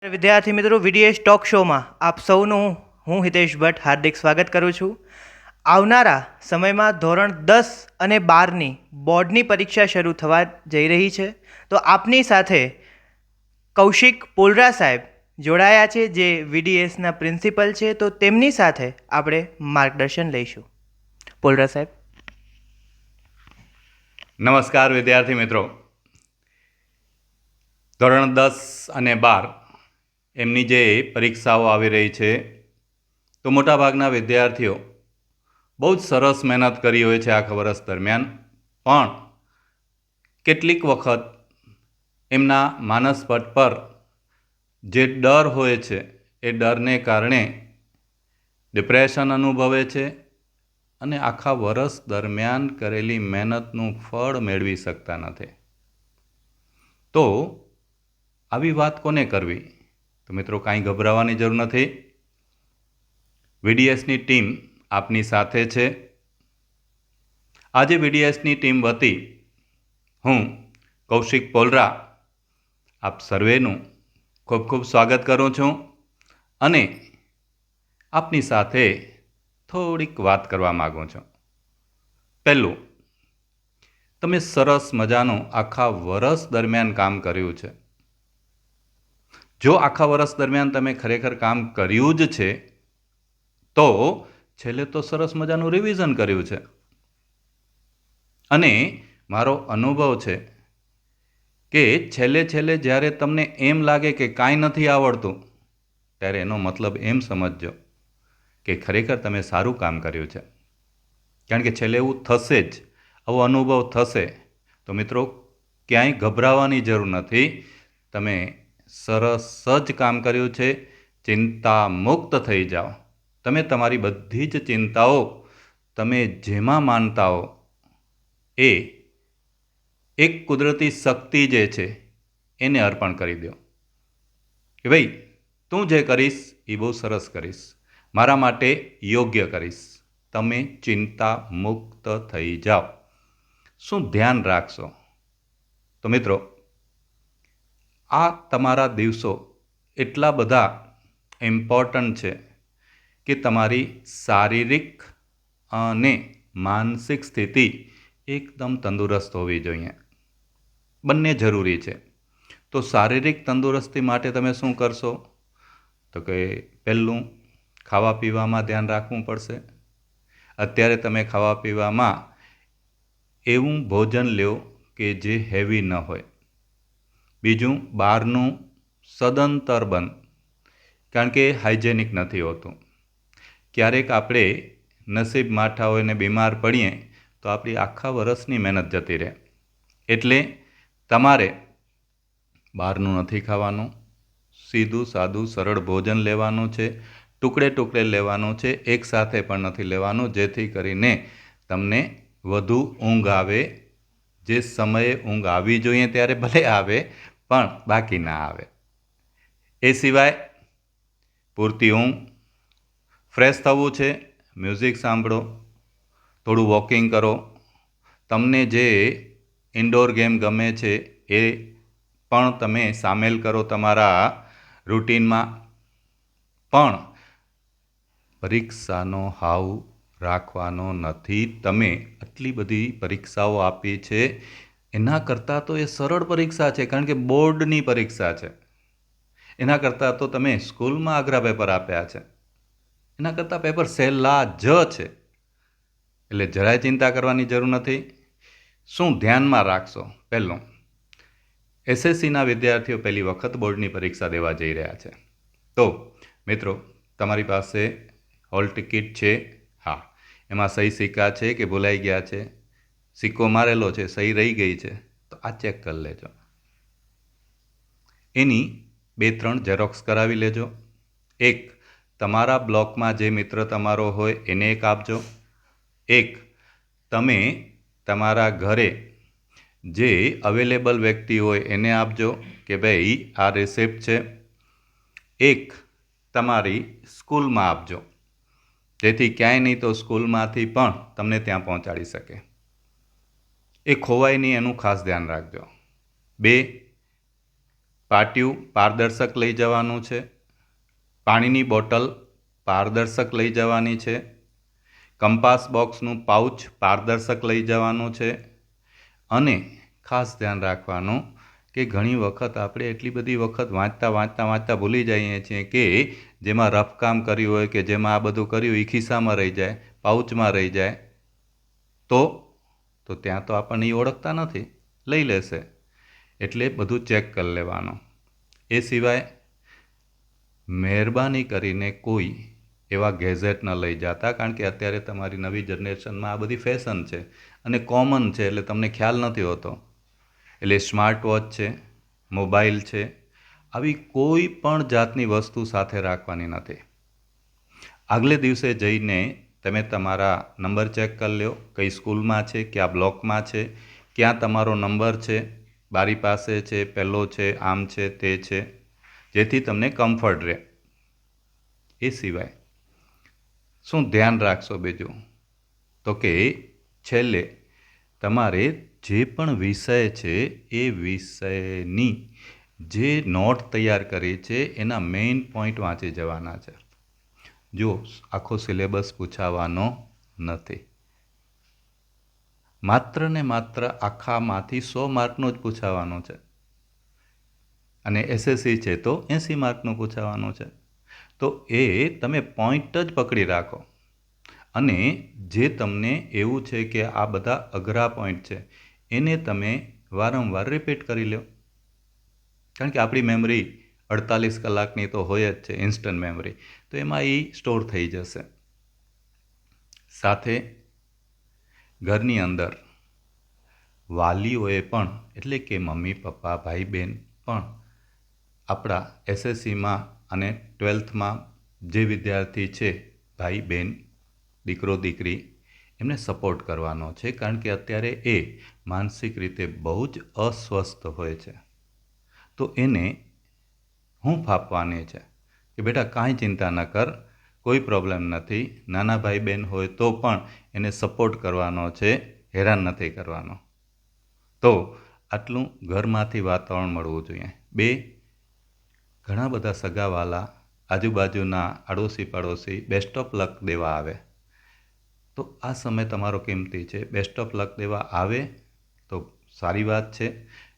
વિદ્યાર્થી મિત્રો, વીડીએસ ટોક શોમાં આપ સૌનું હું હિતેશ ભટ્ટ હાર્દિક સ્વાગત કરું છું. આવનારા સમયમાં ધોરણ 10 અને 12ની બોર્ડની પરીક્ષા શરૂ થવા જઈ રહી છે. તો આપની સાથે કૌશિક પોલરા સાહેબ જોડાયા છે, જે વીડીએસના પ્રિન્સિપલ છે. તો તેમની સાથે આપણે માર્ગદર્શન લઈશું. પોલરા સાહેબ. નમસ્કાર વિદ્યાર્થી મિત્રો. ધોરણ 10 અને 12 એમની જે પરીક્ષાઓ આવી રહી છે, તો મોટાભાગના વિદ્યાર્થીઓ બહુ જ સરસ મહેનત કરી હોય છે આખા વર્ષ દરમિયાન, પણ કેટલીક વખત એમના માનસ પટ પર જે ડર હોય છે એ ડરને કારણે ડિપ્રેશન અનુભવે છે અને આખા વર્ષ દરમિયાન કરેલી મહેનતનું ફળ મેળવી શકતા નથી. તો આવી વાત કોને કરવી? તો મિત્રો, કાંઈ ગભરાવાની જરૂર નથી. વીડીએસની ટીમ આપની સાથે છે. આજે વીડીએસની ટીમ વતી હું કૌશિક પોલરા આપ સર્વેનું ખૂબ ખૂબ સ્વાગત કરું છું અને આપની સાથે થોડીક વાત કરવા માગું છું. પહેલું, તમે સરસ મજાનું આખા વર્ષ દરમિયાન કામ કર્યું છે. જો આખા વર્ષ દરમિયાન તમે ખરેખર કામ કર્યું જ છે, તો છેલ્લે તો સરસ મજાનું રિવિઝન કર્યું છે. અને મારો અનુભવ છે કે છેલ્લે જ્યારે તમને એમ લાગે કે કાંઈ નથી આવડતું, ત્યારે એનો મતલબ એમ સમજજો કે ખરેખર તમે સારું કામ કર્યું છે. કારણ કે છેલ્લે એવું થશે જ, આવો અનુભવ થશે. તો મિત્રો, ક્યાંય ગભરાવાની જરૂર નથી. તમે સરસ જ કામ કર્યું છે. ચિંતા મુક્ત થઈ જાઓ. તમે તમારી બધી જ ચિંતાઓ તમે જેમાં માનતા હો એ એક કુદરતી શક્તિ જે છે એને અર્પણ કરી દો કે ભાઈ, તું જે કરીશ એ બહુ સરસ કરીશ, મારા માટે યોગ્ય કરીશ. તમે ચિંતા મુક્ત થઈ જાઓ. શું ધ્યાન રાખશો? તો મિત્રો, આ તમારા દિવસો એટલા બધા ઇમ્પોર્ટન્ટ છે કે તમારી શારીરિક અને માનસિક સ્થિતિ એકદમ તંદુરસ્ત હોવી જોઈએ. બંને જરૂરી છે. તો શારીરિક તંદુરસ્તી માટે તમે શું કરશો? તો કે પહેલું, ખાવા પીવામાં ધ્યાન રાખવું પડશે. અત્યારે તમે ખાવા પીવામાં એવું ભોજન લ્યો કે જે હેવી ન હોય. બીજું, બહારનું સદંતર બંધ, કારણ કે હાઇજેનિક નથી હોતું. ક્યારેક આપણે નસીબ માઠા હોય ને બીમાર પડીએ તો આપણી આખા વર્ષની મહેનત જતી રહે. એટલે તમારે બહારનું નથી ખાવાનું, સીધું સાદું સરળ ભોજન લેવાનું છે. ટુકડે ટુકડે લેવાનું છે, એકસાથે પણ નથી લેવાનું, જેથી કરીને તમને વધુ ઊંઘ આવે. જે સમયે ઊંઘ આવવી જોઈએ ત્યારે ભલે આવે, પણ બાકી ના આવે. એ સિવાય પૂરતી ઊંઘ, ફ્રેશ થવું છે, મ્યુઝિક સાંભળો, થોડું વોકિંગ કરો. તમને જે ઇન્ડોર ગેમ ગમે છે એ પણ તમે સામેલ કરો તમારા રૂટીનમાં. પણ પરીક્ષાનો હાવ રાખવાનો નથી. તમે આટલી બધી પરીક્ષાઓ આપી છે, એના કરતાં તો એ સરળ પરીક્ષા છે, કારણ કે બોર્ડની પરીક્ષા છે. એના કરતાં તો તમે સ્કૂલમાં અઘરા પેપર આપ્યા છે, એના કરતાં પેપર સહેલા જ છે. એટલે જરાય ચિંતા કરવાની જરૂર નથી. શું ધ્યાનમાં રાખશો? પહેલું, એસએસસીના વિદ્યાર્થીઓ પહેલી વખત બોર્ડની પરીક્ષા દેવા જઈ રહ્યા છે. તો મિત્રો, તમારી પાસે હોલ ટિકિટ છે? હા. એમાં સહી સિક્કા છે કે ભૂલાઈ ગયા છે? સિક્કો મારેલો છે, સહી રહી ગઈ છે, તો આ ચેક કરી લેજો. એની 2-3 ઝેરોક્સ કરાવી લેજો. એક તમારા બ્લોકમાં જે મિત્ર તમારો હોય એને એક આપજો. એક તમે તમારા ઘરે જે અવેલેબલ વ્યક્તિ હોય એને આપજો કે ભાઈ આ રિસિપ્ટ છે. એક તમારી સ્કૂલમાં આપજો, જેથી ક્યાંય નહીં તો સ્કૂલમાંથી પણ તમને ત્યાં પહોંચાડી શકે. એ ખોવાય નહીં એનું ખાસ ધ્યાન રાખજો. 2, પાટિયું પારદર્શક લઈ જવાનું છે. પાણીની બોટલ પારદર્શક લઈ જવાની છે. કંપાસ બોક્સનું પાઉચ પારદર્શક લઈ જવાનું છે. અને ખાસ ધ્યાન રાખવાનું કે ઘણી વખત આપણે એટલી બધી વખત વાંચતા ભૂલી જઈએ છીએ કે જેમાં રફ કામ કર્યું હોય કે જેમાં આ બધું કર્યું એ ખિસ્સામાં રહી જાય, પાઉચમાં રહી જાય તો ત્યાં તો આપણને એ ઓળખતા નથી, લઈ લેશે. એટલે બધું ચેક કરી લેવાનું. એ સિવાય મહેરબાની કરીને કોઈ એવા ગેઝેટ ન લઈ જતા, કારણ કે અત્યારે તમારી નવી જનરેશનમાં આ બધી ફેશન છે અને કોમન છે એટલે તમને ખ્યાલ નથી હોતો. એટલે સ્માર્ટ વોચ છે, મોબાઈલ છે, આવી કોઈ પણ જાતની વસ્તુ સાથે રાખવાની નથી. આગલે દિવસે જઈને તમે તમારા નંબર ચેક કરી લો, કઈ સ્કૂલમાં છે, કયા બ્લોકમાં છે, ક્યાં તમારો નંબર છે, બારી પાસે છે, પહેલો છે, આમ છે, તે છે, જેથી તમને કમ્ફર્ટ રહે. એ સિવાય શું ધ્યાન રાખશો બીજું તો કે છેલ્લે તમારે જે પણ વિષય છે એ વિષયની જે નોટ તૈયાર કરી છે એના મેઇન પોઈન્ટ વાંચી જવાના છે. જો આખો સિલેબસ પૂછાવાનો નથી, માત્ર ને માત્ર આખામાંથી 100 માર્કનું જ પૂછાવાનું છે અને એસએસસી છે તો 80 માર્કનું પૂછાવાનું છે. તો એ તમે પોઈન્ટ જ પકડી રાખો અને જે તમને એવું છે કે આ બધા અઘરા પોઈન્ટ છે એને તમે વારંવાર રિપીટ કરી લો, કારણ કે આપણી મેમરી 48 કલાકની તો હોય જ છે, ઇન્સ્ટન્ટ મેમરી, તો એમાં એ સ્ટોર થઈ જશે. સાથે ઘરની અંદર વાલીઓએ પણ, એટલે કે મમ્મી પપ્પા ભાઈ બહેન પણ આપણા એસએસસીમાં અને 12થમાં જે વિદ્યાર્થી છે, ભાઈ બહેન દીકરો દીકરી, એમને સપોર્ટ કરવાનો છે, કારણ કે અત્યારે એ માનસિક રીતે બહુ જ અસ્વસ્થ હોય છે. તો એને હૂંફ આપવાની છે કે બેટા કાંઈ ચિંતા ન કર, કોઈ પ્રોબ્લેમ નથી. નાના ભાઈ બહેન હોય તો પણ એને સપોર્ટ કરવાનો છે, હેરાન નથી કરવાનો. તો આટલું ઘરમાંથી વાતાવરણ મળવું જોઈએ. 2, ઘણા બધા સગાવાલા આજુબાજુના આડોશી પાડોશી બેસ્ટ ઓફ લક દેવા આવે, તો આ સમય તમારો કિંમતી છે. બેસ્ટ ઓફ લક દેવા આવે તો સારી વાત છે,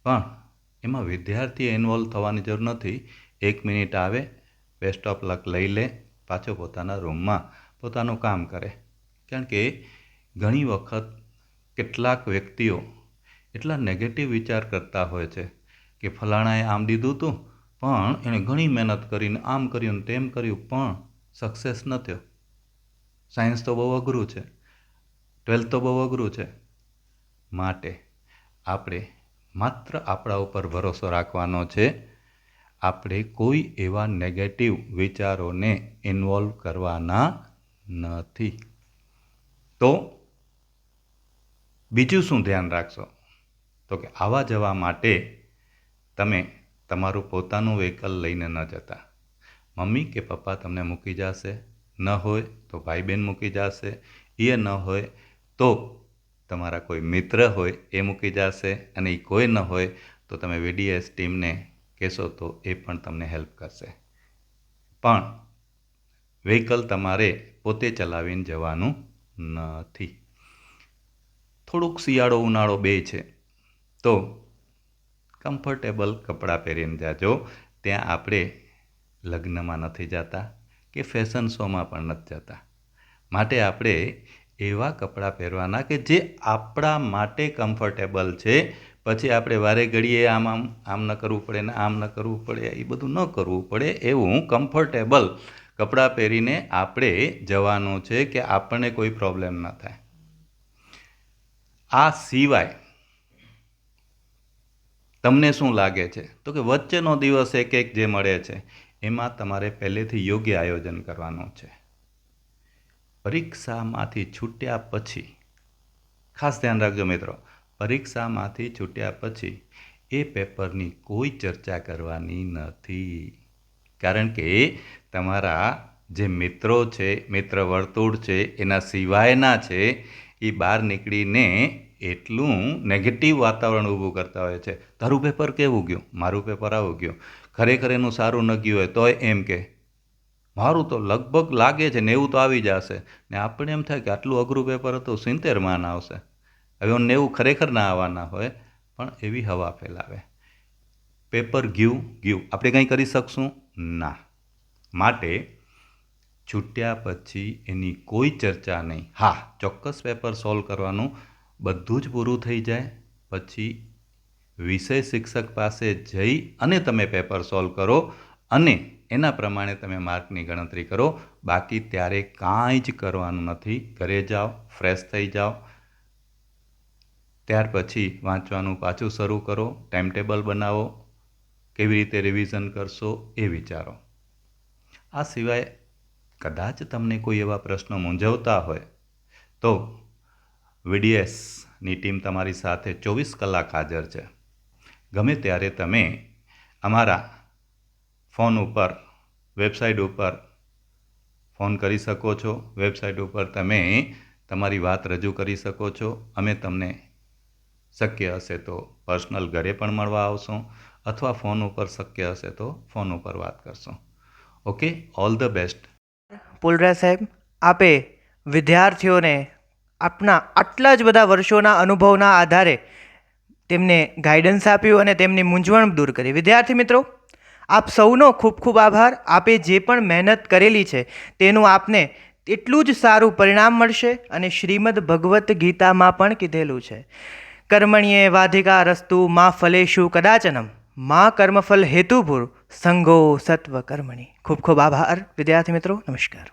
પણ એમાં વિદ્યાર્થીએ ઇન્વોલ્વ થવાની જરૂર નથી. 1 મિનિટ આવે, બેસ્ટ ઓફ લક લઈ લે, પાછો પોતાના રૂમમાં પોતાનું કામ કરે. કારણ કે ઘણી વખત કેટલાક વ્યક્તિઓ એટલા નેગેટિવ વિચાર કરતા હોય છે કે ફલાણાએ આમ દીધું હતું પણ એણે ઘણી મહેનત કરીને આમ કર્યું તેમ કર્યું પણ સક્સેસ ન થયો. સાયન્સ તો બહુ અઘરું છે, 12th તો બહુ અઘરું છે. માટે આપણે માત્ર આપણા ઉપર ભરોસો રાખવાનો છે. આપણે કોઈ એવા નેગેટિવ વિચારોને ઇન્વોલ્વ કરવાના નથી. તો બીજું શું ધ્યાન રાખશો તો કે આવવા જવા માટે તમે તમારું પોતાનું વ્હીકલ લઈને ન જતા. મમ્મી કે પપ્પા તમને મૂકી જશે, ન હોય તો ભાઈ બહેન મૂકી જશે, એ ન હોય તો તમારા કોઈ મિત્ર હોય એ મૂકી જશે, અને એ કોઈ ન હોય તો તમે વીડીએસ ટીમને કહેશો તો એ પણ તમને હેલ્પ કરશે. પણ વ્હીકલ તમારે પોતે ચલાવીને જવાનું નથી. થોડુંક શિયાળો ઉનાળો બે છે તો કમ્ફર્ટેબલ કપડાં પહેરીને જાજો. ત્યાં આપણે લગ્નમાં નથી જતા કે ફેશન શોમાં પણ નથી જતા. માટે આપણે એવા કપડાં પહેરવાના કે જે આપણા માટે કમ્ફર્ટેબલ છે. પછી આપણે વારે ઘડીએ આમ ન કરવું પડે ને આમ ન કરવું પડે, એ બધું ન કરવું પડે. એવું કમ્ફર્ટેબલ કપડાં પહેરીને આપણે જવાનું છે કે આપણને કોઈ પ્રોબ્લેમ ન થાય. આ સિવાય તમને શું લાગે છે તો કે વચ્ચેનો દિવસ એક જે મળે છે એમાં તમારે પહેલેથી યોગ્ય આયોજન કરવાનું છે. પરીક્ષામાંથી છૂટ્યા પછી ખાસ ધ્યાન રાખજો મિત્રો, પરીક્ષામાંથી છૂટ્યા પછી એ પેપરની કોઈ ચર્ચા કરવાની નથી. કારણ કે તમારા જે મિત્રો છે, મિત્ર વર્તુળ છે, એના સિવાયના છે, એ બહાર નીકળીને એટલું નેગેટિવ વાતાવરણ ઊભું કરતા હોય છે. તારું પેપર કેવું ગયું, મારું પેપર આવું ગયું, ખરેખર એનું સારું ન ગયું હોય તોય એમ કે મારું તો લગભગ લાગે છે 90 તો આવી જશે, ને આપણે એમ થાય કે આટલું અઘરું પેપર હતું 70 માન આવશે. હવે 90 ખરેખર ના આવવાના હોય, પણ એવી હવા ફેલાવે. પેપર ગયું. આપણે કંઈ કરી શકશું ના. માટે છૂટ્યા પછી એની કોઈ ચર્ચા નહીં. હા, ચોક્કસ પેપર સોલ્વ કરવાનું બધું જ પૂરું થઈ જાય પછી વિષય શિક્ષક પાસે જઈ અને તમે પેપર સોલ્વ કરો અને એના પ્રમાણે તમે માર્કની ગણતરી કરો. બાકી ત્યારે કાંઈ જ કરવાનું નથી. ઘરે જાઓ, ફ્રેશ થઈ જાઓ, ત્યાર પછી વાંચવાનું પાછું શરૂ કરો, ટાઈમ ટેબલ બનાવો, કેવી રીતે રિવિઝન કરશો એ વિચારો. આ સિવાય કદાચ તમને કોઈ એવા પ્રશ્નો મૂંઝવતા હોય તો VDSની ટીમ તમારી સાથે 24 કલાક હાજર છે. ગમે ત્યારે તમે અમારા ફોન ઉપર, વેબસાઇટ ઉપર ફોન કરી શકો છો. વેબસાઇટ ઉપર તમે તમારી વાત રજૂ કરી શકો છો. અમે તમને શક્ય હશે તો પર્સનલ ઘરે પણ મળવા આવશું અથવા ફોન ઉપર શક્ય હશે તો ફોન ઉપર વાત કરશું. Okay, all the best. Pulraj સાહેબ, આપે વિદ્યાર્થીઓને આપના આટલા જ બધા વર્ષોના અનુભવના આધારે તેમને ગાઈડન્સ આપ્યું અને તેમની મૂંઝવણ દૂર કરી. વિદ્યાર્થી મિત્રો, આપ સૌનો ખૂબ ખૂબ આભાર. આપે જે પણ મહેનત કરેલી છે તેનું આપને એટલું જ સારું પરિણામ મળશે. અને શ્રીમદ ભગવદ્ ગીતામાં પણ કીધેલું છે, કર્મણ્યે વાધિકા રસ્તુ મા ફલેષુ કદાચનમ મા કર્મફલ હેતુભૂર સંગો સત્વ કર્મણી. ખૂબ ખૂબ આભાર વિદ્યાર્થી મિત્રો. નમસ્કાર.